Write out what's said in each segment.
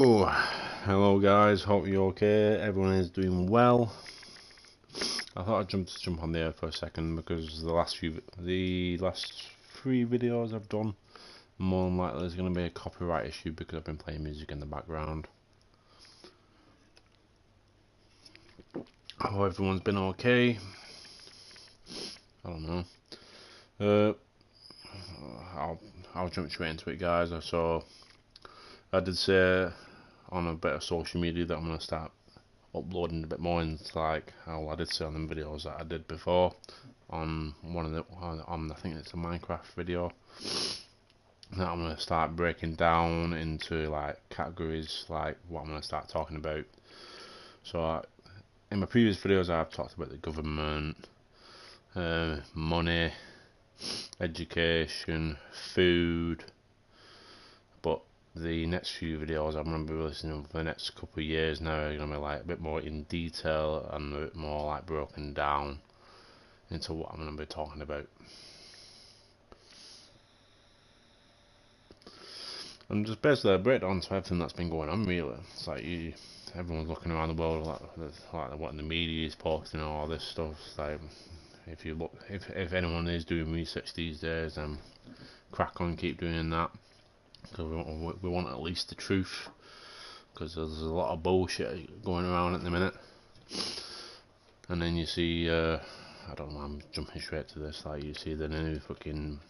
Oh, hello guys. Hope you're okay. Everyone is doing well. I thought I'd jump on there for a second because the last three videos I've done, more than likely there's going to be a copyright issue because I've been playing music in the background. I hope everyone's been okay. I don't know. Uh, I'll jump straight into it, guys. I did say on a bit of social media that I'm going to start uploading a bit more into like how I did say on the videos that I did before on one of the on I think it's a Minecraft video that I'm gonna start breaking down into like categories like what I'm gonna start talking about. So in my previous videos I've talked about the government, money, education, food, but the next few videos I'm going to be releasing for the next couple of years now are going to be like a bit more in detail and a bit more like broken down into what I'm going to be talking about. And just basically a breakdown to everything that's been going on really. It's like everyone's looking around the world like what the media is posting and all this stuff. It's like if you look, if anyone is doing research these days, then crack on, keep doing that because we want at least the truth. Because there's a lot of bullshit going around at the minute. And then you see, I don't know, I'm jumping straight to this. Like you see the new fucking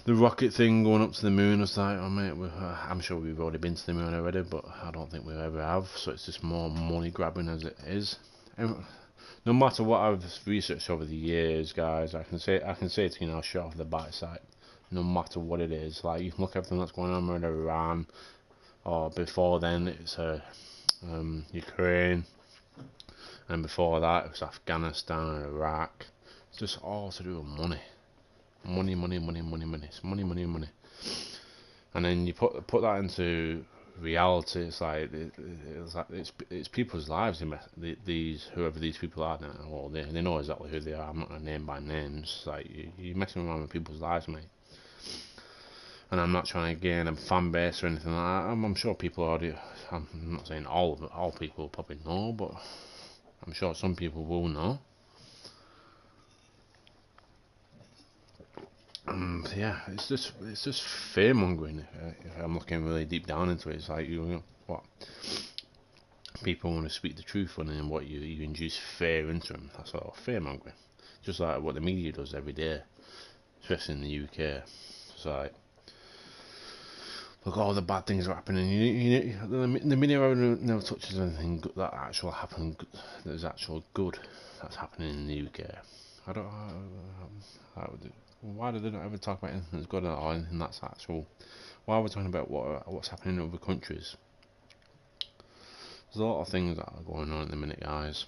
the rocket thing going up to the moon. It's like, oh mate, I'm sure we've already been to the moon already, but I don't think we ever have. So it's just more money grabbing as it is. And no matter what I've researched over the years, guys, I can say to you now, straight off the backside. No matter what it is, like you can look at everything that's going on in Iran, or before then it's Ukraine, and before that it was Afghanistan and Iraq. It's just all to do with money. Money, money, money, money, money. It's money, money, money. And then you put that into reality. It's like it's people's lives. These whoever these people are now, well, they know exactly who they are. I'm not gonna name by names. It's like you're messing around with people's lives, mate. And I'm not trying to gain a fan base or anything like that. I'm sure people already. I'm not saying all people probably know, but I'm sure some people will know. Yeah, it's just fear mongering. If I'm looking really deep down into it, it's like you know, what people want to speak the truth on, and what you induce fear into them. That's all fear mongering. Just like what the media does every day, especially in the UK. It's like look at all the bad things that are happening. The media never touches anything that actual happened. There's actual good that's happening in the UK. I don't. Why do they not ever talk about anything that's good or anything that's actual? Why are we talking about what's happening in other countries? There's a lot of things that are going on at the minute, guys.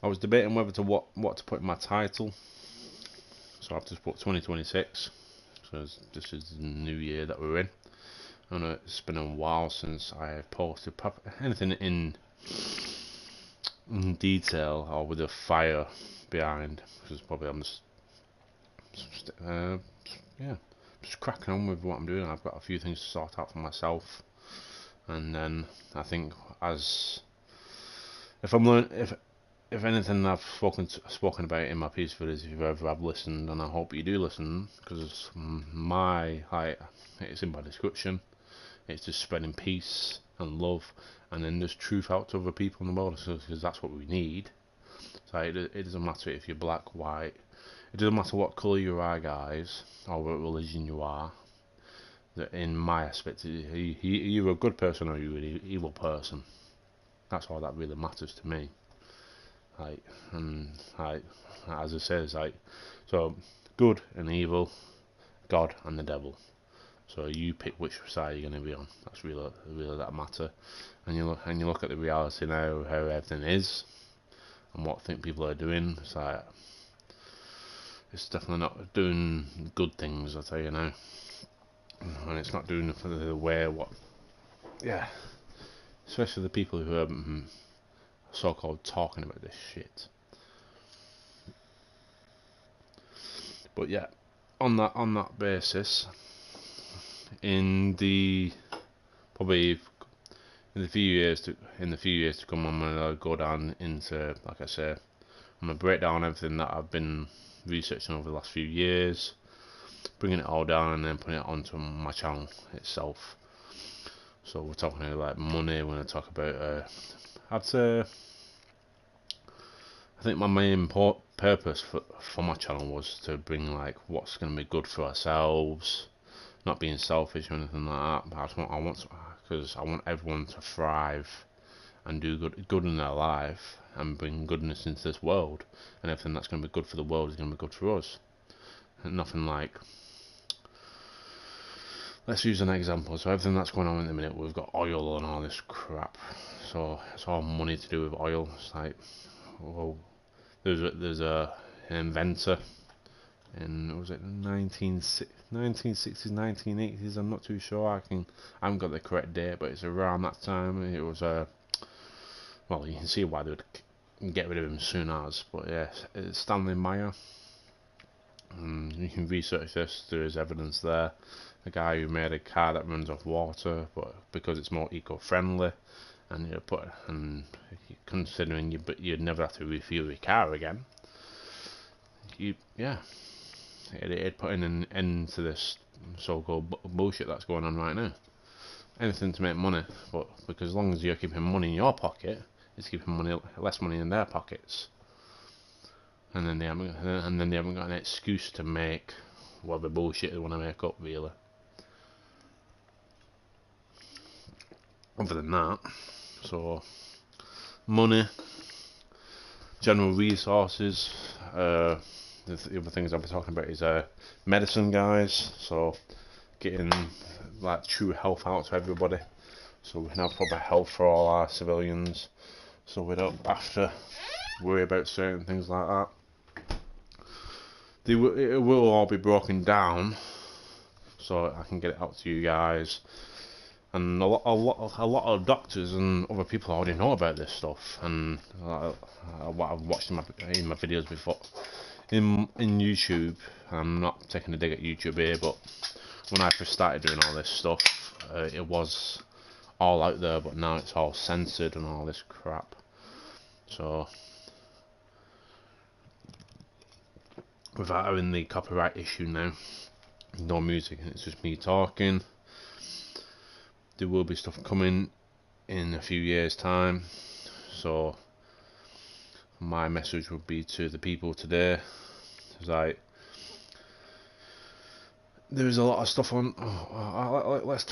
I was debating whether to what to put in my title, so I've just put 2026. So this is the new year that we're in. I know it's been a while since I have posted anything in detail or with a fire behind, because probably I'm uh, yeah, just cracking on with what I'm doing. I've got a few things to sort out for myself, and then I think as if I'm learn if anything I've spoken about in my piece videos, if you've ever have listened, and I hope you do listen, because it's in my description. It's just spreading peace and love, and then there's truth out to other people in the world, because that's what we need. So it doesn't matter if you're black, white. It doesn't matter what colour you are, guys, or what religion you are. That in my aspect, you're a good person or you're an evil person. That's all that really matters to me. Like, and like, as it says, like, so good and evil, God and the devil. So you pick which side you're going to be on. That's really that matter. And you look at the reality now, how everything is, and what people are doing. It's like it's definitely not doing good things. I tell you now, and it's not doing the way what. Yeah, especially the people who are so-called talking about this shit. But yeah, on that basis, in the probably in the few years to come, I'm gonna go down into, like I say, I'm gonna break down everything that I've been researching over the last few years, bringing it all down, and then putting it onto my channel itself. So we're talking about like money. We're gonna talk about. I'd say, I think my main purpose for my channel was to bring like what's gonna be good for ourselves, not being selfish or anything like that. But because I want everyone to thrive and do good in their life and bring goodness into this world, and everything that's going to be good for the world is going to be good for us. And nothing like, let's use an example. So everything that's going on in the minute, we've got oil and all this crap. So it's all money to do with oil. It's like, well, there's an inventor in, was it 1960s, 1980s? I'm not too sure. I haven't got the correct date, but it's around that time. It was well, you can see why they would get rid of him soon as. But yeah, it's Stanley Meyer. You can research this. There is evidence there. A guy who made a car that runs off water, but because it's more eco-friendly, and considering you'd never have to refuel your car again. It'd put in an end to this so-called bullshit that's going on right now. Anything to make money, but because as long as you're keeping money in your pocket, it's keeping less money in their pockets, and then they haven't got an excuse to make whatever bullshit they want to make up, really. Other than that, so money, general resources. The other things I'll be talking about is medicine, guys. So getting like true health out to everybody, so we can have proper health for all our civilians, so we don't have to worry about certain things like that. It will all be broken down, so I can get it out to you guys. And a lot of doctors and other people already know about this stuff, and what I've watched in my videos before in YouTube. I'm not taking a dig at YouTube here, but when I first started doing all this stuff, it was all out there, but now it's all censored and all this crap. So without having the copyright issue now, no music, and it's just me talking. There will be stuff coming in a few years' time, so my message would be to the people today. It's like, there's a lot of stuff on. Let's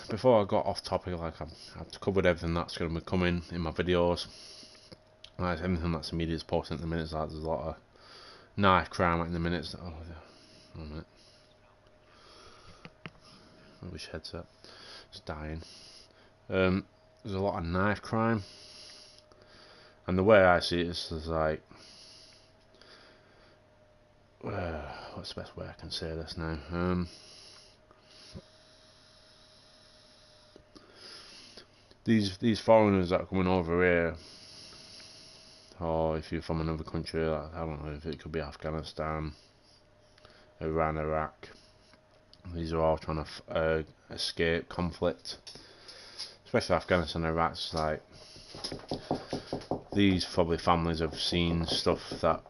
before I got off topic, like I've covered everything that's going to be coming in my videos. Like everything that's the media's posting at the minute, like there's a lot of knife crime in the minutes. Oh, one minute. I wish headset. It's dying. There's a lot of knife crime, and the way I see it is like, what's the best way I can say this now? These foreigners that are coming over here, or if you're from another country, like, I don't know if it could be Afghanistan, Iran, Iraq. These are all trying to escape conflict, especially Afghanistan and Iraq. It's like, these probably families have seen stuff that,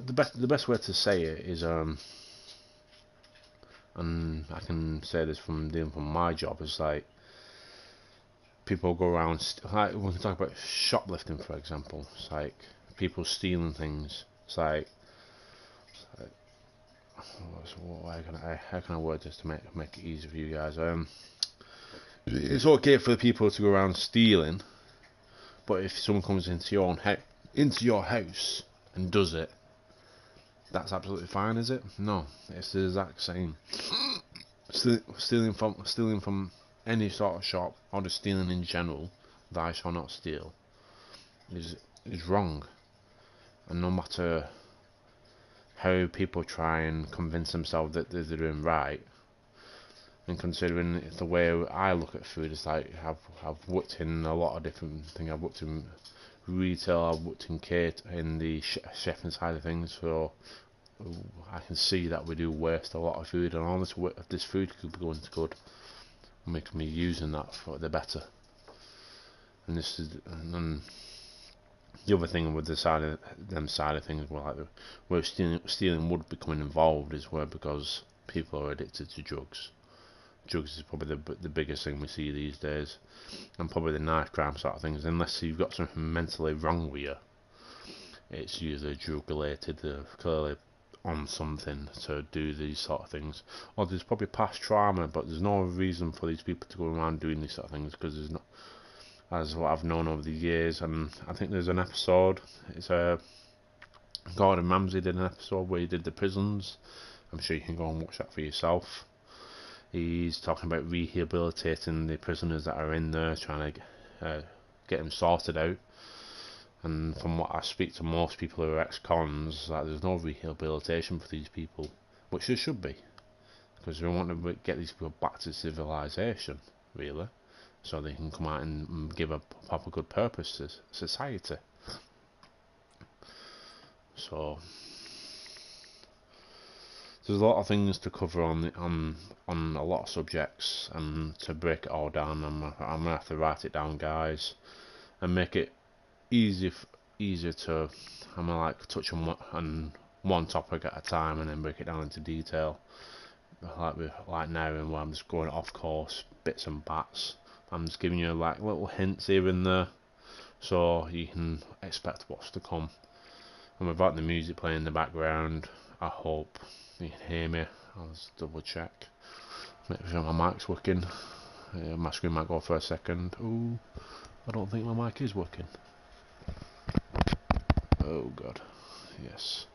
the best way to say it is, and I can say this from my job, is like, people go around, like we can talk about shoplifting, for example. It's like people stealing things. It's like how can I word this to make it easy for you guys? It's okay for the people to go around stealing, but if someone comes into your house and does it, that's absolutely fine, is it? No, it's the exact same. Stealing from any sort of shop, or just stealing in general, thou shalt not steal, is wrong. And no matter how people try and convince themselves that they're doing right, and considering the way I look at food, is like, I've worked in a lot of different things. I've worked in retail, I've worked in the chefing side of things, so I can see that we do waste a lot of food, and all this food could be going to good, and we can be using that for the better. And this is, and the other thing with the side of things, where stealing would becoming involved is where, because people are addicted to drugs. Drugs is probably the biggest thing we see these days, and probably the knife crime sort of things. Unless you've got something mentally wrong with you, it's usually drug related. They're clearly on something to do these sort of things, or there's probably past trauma, but there's no reason for these people to go around doing these sort of things, because there's not, as what I've known over the years. And I think there's an episode, it's Gordon Ramsay did an episode where he did the prisons. I'm sure you can go and watch that for yourself. He's talking about rehabilitating the prisoners that are in there, trying to get them sorted out. And from what I speak to most people who are ex-cons, that there's no rehabilitation for these people, which there should be, because we want to get these people back to civilization, really, so they can come out and give a proper good purpose to society. So there's a lot of things to cover on a lot of subjects, and to break it all down, I'm gonna have to write it down, guys, and make it easier to, I'm gonna touch on one topic at a time, and then break it down into detail, like now, and where I'm just going off course, bits and bats. I'm just giving you little hints here and there, so you can expect what's to come. And without the music playing in the background, I hope you can hear me. I'll just double check, make sure my mic's working. My screen might go for a second. Ooh, I don't think my mic is working. Oh god, yes.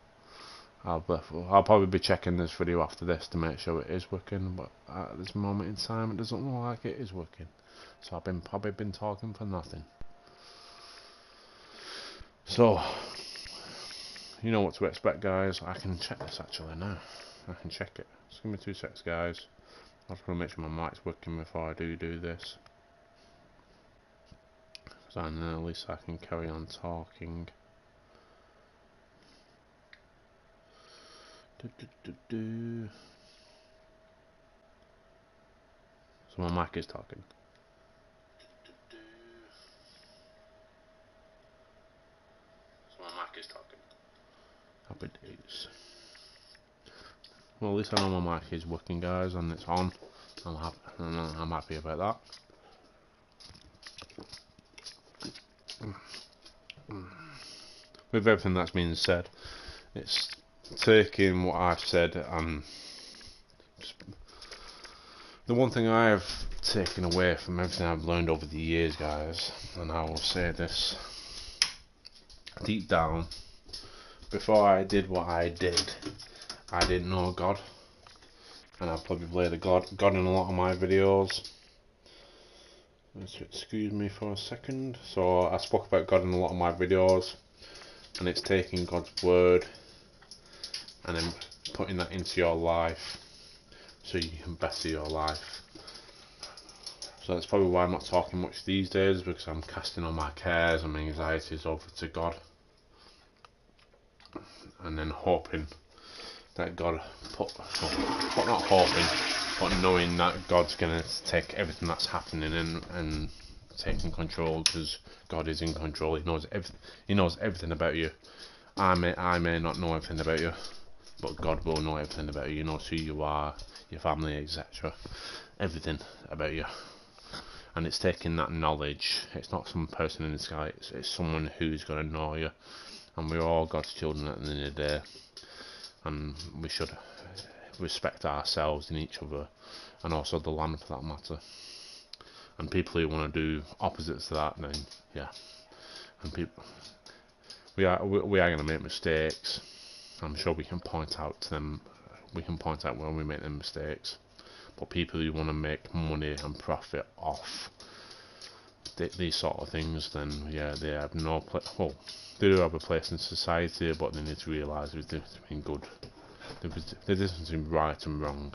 I'll probably be checking this video after this to make sure it is working, but at this moment in time it doesn't look like it is working. So I've probably been talking for nothing. So you know what to expect, guys. I can check this actually now. I can check it. Just give me 2 seconds, guys. I'm just going to make sure my mic's working before I do this, so then at least I can carry on talking. So my mic is talking. Happy days. Well, at least I know my mic is working, guys, and it's on. I'm happy about that. With everything that's been said, it's taking what I've said, and the one thing I have taken away from everything I've learned over the years, guys, and I will say this, deep down, before I did what I did, I didn't know God, and I've probably played God in a lot of my videos. Excuse me for a second. So I spoke about God in a lot of my videos, and it's taking God's word and then putting that into your life so you can better your life. So that's probably why I'm not talking much these days, because I'm casting all my cares and my anxieties over to God, and then hoping that God not hoping, but knowing that God's gonna take everything that's happening and taking control, because God is in control. He knows everything about you. I may not know everything about you, but God will know everything about you. He knows who you are, your family, etc. Everything about you. And it's taking that knowledge. It's not some person in the sky. It's someone who's going to know you. And we're all God's children at the end of the day. And we should respect ourselves and each other, and also the land for that matter. And people who want to do opposites to that, then yeah. And we are going to make mistakes. I'm sure we can point out to them. We can point out when we make them mistakes. But people who want to make money and profit off these sort of things, then yeah, they have no place. Well, they do have a place in society, but they need to realise there's a difference between good, the difference between right and wrong.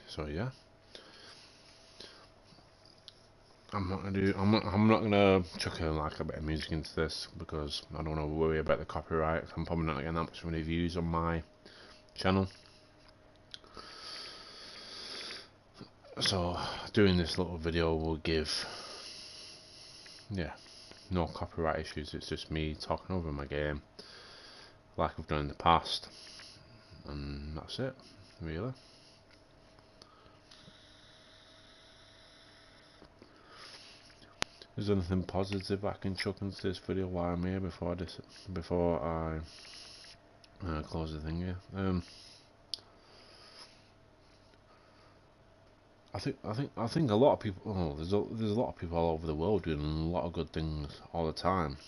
So yeah, I'm not gonna chuck in like a bit of music into this because I don't want to worry about the copyright. I'm probably not getting that much many views on my channel. So doing this little video will give, yeah, no copyright issues. It's just me talking over my game like I've done in the past, and that's it, really. Is there anything positive I can chuck into this video while I'm here before I close the thing here? I think a lot of people. Oh, there's a lot of people all over the world doing a lot of good things all the time,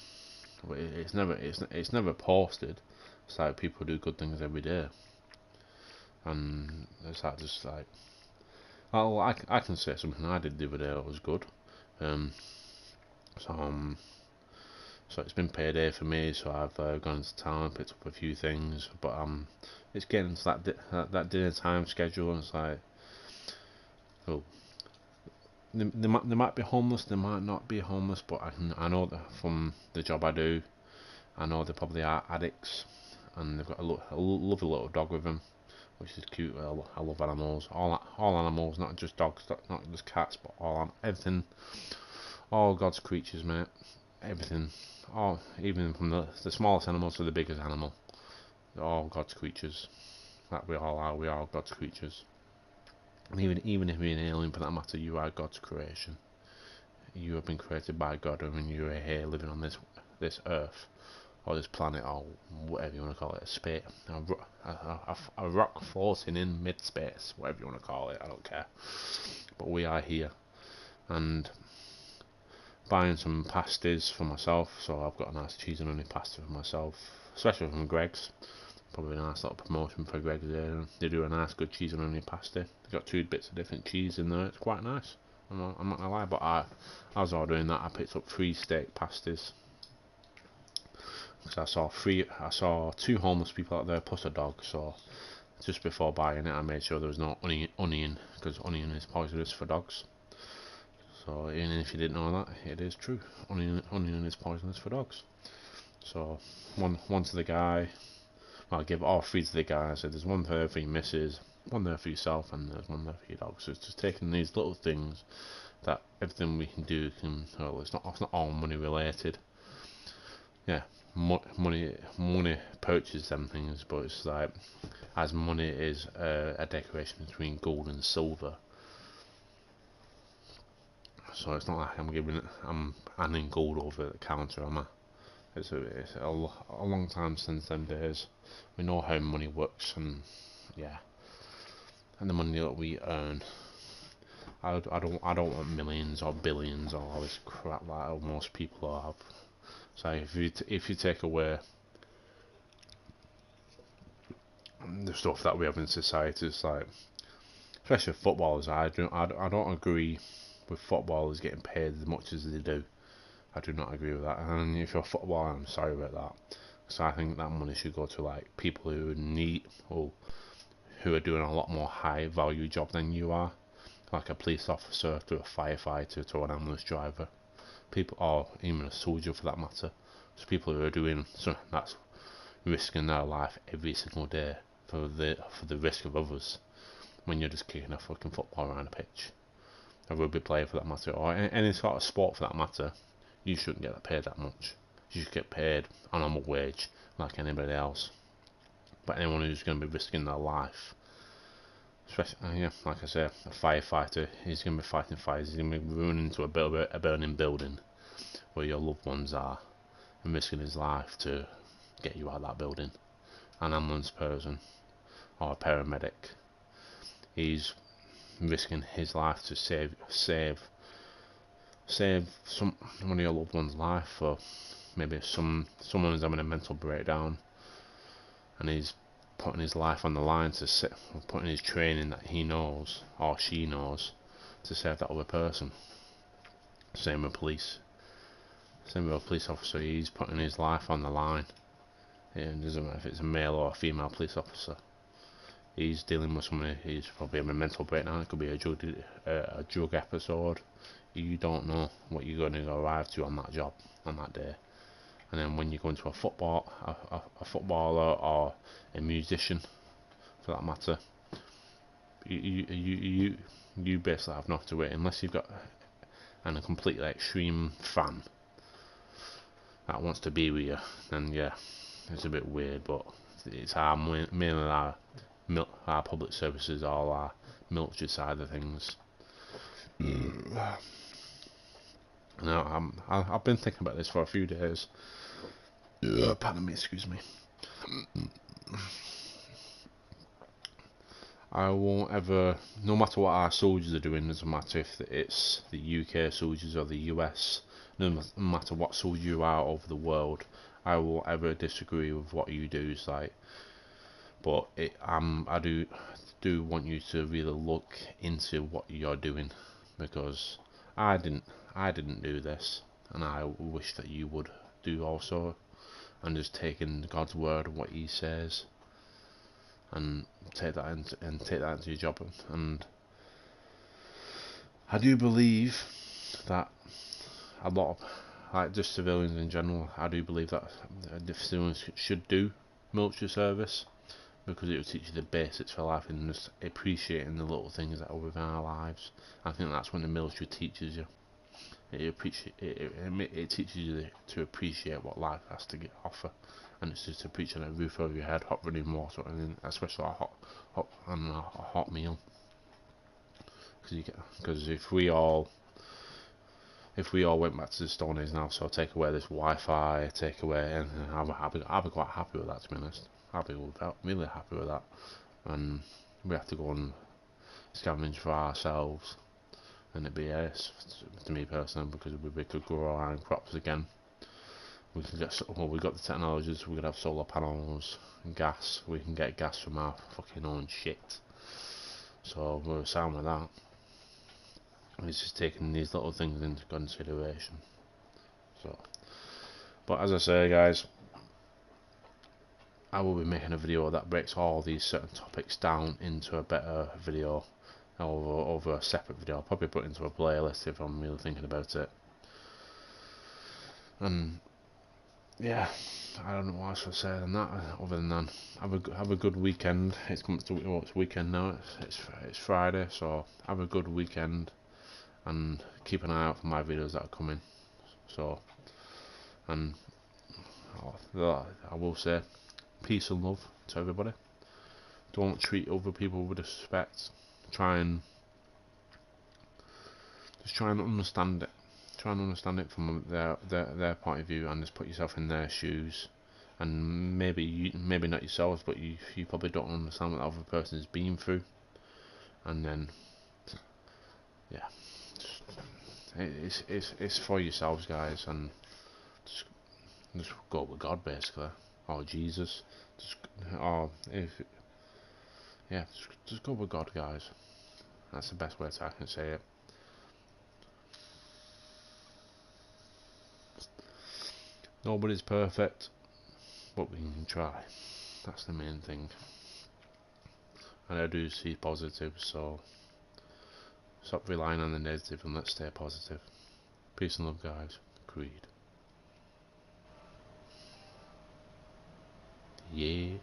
but it's never posted. It's like people do good things every day, and it's like just like, oh, I can say something I did the other day that was good. Um, so it's been payday for me, so I've gone to town, picked up a few things, but it's getting to that dinner time schedule, and it's like, oh, they might be homeless, they might not be homeless, but I know that from the job I do, I know they probably are addicts, and they've got a lovely little dog with them, which is cute. I love animals, all animals, not just dogs, not just cats, but everything, all God's creatures, mate. Everything, all, even from the smallest animal to the biggest animal, they're all God's creatures. Like we all are. We are God's creatures. And even if you're an alien, for that matter, you are God's creation. You have been created by God, and when you are here living on this earth or this planet or whatever you want to call it, a rock floating in mid-space, whatever you want to call it, I don't care. But we are here, and buying some pasties for myself, so I've got a nice cheese and onion pasta for myself, especially from Greg's. Probably a nice little promotion for Greg's there. They do a nice good cheese and onion pasta. They've got 2 bits of different cheese in there, it's quite nice. I'm not gonna lie, but I was ordering that, I picked up 3 steak pasties. Because I saw 2 homeless people out there plus a dog, so just before buying it I made sure there was no onion, because onion is poisonous for dogs. So even if you didn't know that, it is true. Onion is poisonous for dogs. So one to the guy. Well, I give all 3 to the guy. I said there's 1 there for your missus, 1 there for yourself, and there's 1 there for your dog. So it's just taking these little things that everything we can do can. Well, it's not all money related. Yeah, money purchases them things, but it's like, as money is a decoration between gold and silver. So it's not like I'm handing gold over at the counter, am I? It's a long time since them days. We know how money works, and yeah, and the money that we earn. I don't want millions or billions or all this crap like most people have. So if you take away the stuff that we have in society, it's like, especially footballers, I don't agree with footballers getting paid as much as they do. I do not agree with that. And if you're a footballer, I'm sorry about that. So I think that money should go to like people who need, or who are doing a lot more high value job than you are, like a police officer, to a firefighter, to an ambulance driver, people, or even a soldier for that matter. So people who are doing something that's risking their life every single day for the risk of others. When you're just kicking a fucking football around a pitch, a rugby player for that matter, or any sort of sport for that matter, you shouldn't get paid that much. You should get paid a normal wage like anybody else. But anyone who's going to be risking their life, especially, yeah, like I said, a firefighter, he's going to be fighting fires, he's going to be running into a burning building where your loved ones are, and risking his life to get you out of that building. An ambulance person or a paramedic, he's risking his life to save some one of your loved one's life, or maybe someone who's having a mental breakdown, and he's putting his life on the line putting his training that he knows or she knows to save that other person. Same with police. Same with a police officer, he's putting his life on the line. It doesn't matter if it's a male or a female police officer. He's dealing with somebody who's probably having a mental breakdown. It could be a drug episode. you don't know what you're going to arrive to on that job on that day. And then when you go into a footballer or a musician, for that matter, you basically have not to wait unless you've got a completely extreme fan that wants to be with you. Then yeah, it's a bit weird, but it's mainly our public services, all our military side of things. Now I've been thinking about this for a few days. Pardon me, excuse me. I won't ever, no matter what our soldiers are doing, doesn't matter if it's the UK soldiers or the US, no matter what soldier you are over the world, I won't ever disagree with what you do. It's like, but I do want you to really look into what you're doing, because I didn't do this, and I wish that you would do also, and just take in God's word and what He says, and take that into your job. And I do believe that a lot of, like, just civilians in general, I do believe that civilians should do military service, because it will teach you the basics for life and just appreciating the little things that are within our lives. I think that's when the military teaches you. It teaches you to appreciate what life has to offer, and it's just appreciating a roof over your head, hot running water, and especially a hot meal. Because if we all went back to the Stone Age now, so take away this Wi-Fi, take away anything, I'll be quite happy with that, to be honest. I'll be really happy with that. And we have to go and scavenge for ourselves, and it'd be ace to me personally, because we could grow our own crops again. We could we've got the technologies. We could have solar panels, gas. We can get gas from our fucking own shit. So we're sound with that. It's just taking these little things into consideration. So, but as I say, guys, I will be making a video that breaks all these certain topics down into a better video, over a separate video. I'll probably put it into a playlist if I'm really thinking about it. And yeah, I don't know what else to say than that. Other than that, have a good weekend. It's coming to it's weekend now. It's Friday, so have a good weekend, and keep an eye out for my videos that are coming. So, and I will say, peace and love to everybody. Don't treat other people with respect. Try and understand it. Try and understand it from their point of view, and just put yourself in their shoes. And maybe not yourselves, but you probably don't understand what the other person has been through. And then, yeah, it's for yourselves, guys, and just go with God, basically, or Jesus, or just go with God, guys. That's the best way I can say it. Nobody's perfect, but we can try. That's the main thing. And I do see positives, so stop relying on the negative and let's stay positive. Peace and love, guys. Creed. Yeah.